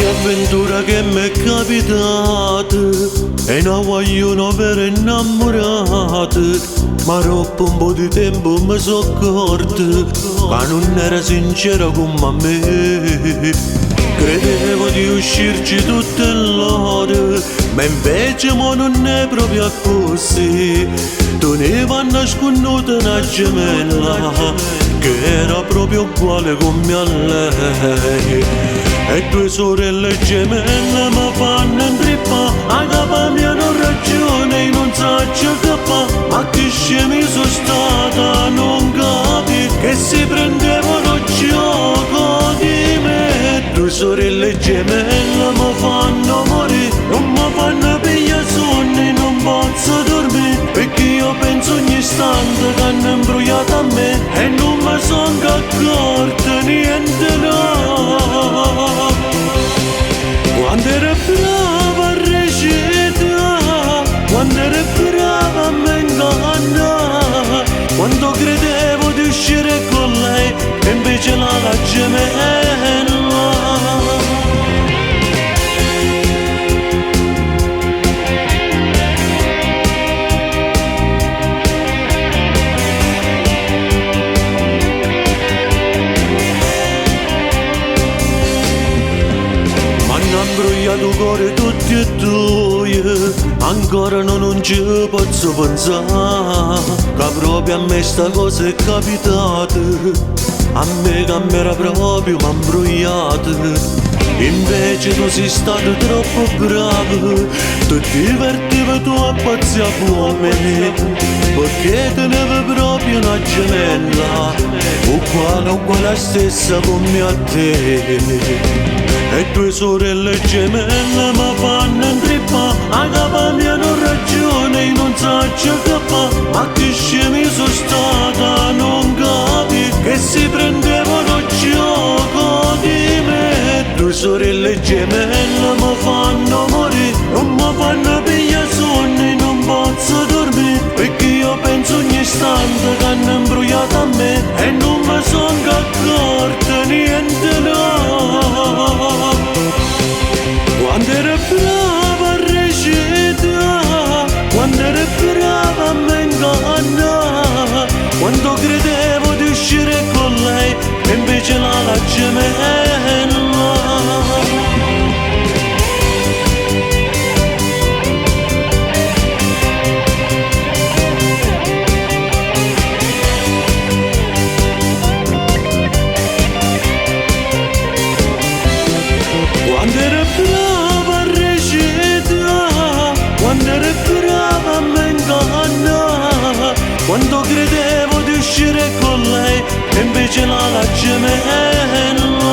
avventura che mi è capitata e non vogliono avere innamorato, ma dopo un po' di tempo mi sono accorto che non era sincera come me. Credevo di uscirci tutte l'ore, ma invece non è proprio così. Teneva nasconduta una gemella che era proprio uguale come a lei. E due sorelle gemelle mi fanno intrippare, a capa mia non ragione, non so che fa, ma che scemi sono stata, non capi che si prendevano gioco di me. Due sorelle gemelle mi fanno morire, non mi fanno pigliare sonno, non posso dormire, perché io penso ogni istante che hanno imbrogliato a me e non mi sono accorta niente no. Quando ero brava a recitare, quando ero brava a me ingannare, quando credevo di uscire con lei e invece la gemella. Imbrogliato cuore tutti e due, ancora non ci posso pensare che proprio a me sta cosa è capitata, a me che mi era proprio imbrogliata. Invece tu sei stato troppo bravo, tu ti divertivi tu a pazzi a uomini, perché tenevi proprio una gemella, uguale a stessa come a te. E due sorelle gemelle mi fanno intrippare, a capa mia non ragione, non so che fa, ma che scemi sono stata, non capi che si prendevano gioco di me. Due sorelle gemelle mi fanno morire, non mi fanno pigliare sonno, non posso dormire, perché io penso ogni istante che hanno imbrogliato a me e non mi sono accorta niente no. Quando ero brava a recitare, quando ero brava a me ingannare, quando credevo di uscire con lei e invece la gemella. Quando ero brava a recitare, quando ero brava a me ingannare, quando credevo di uscire con lei e invece la gemella.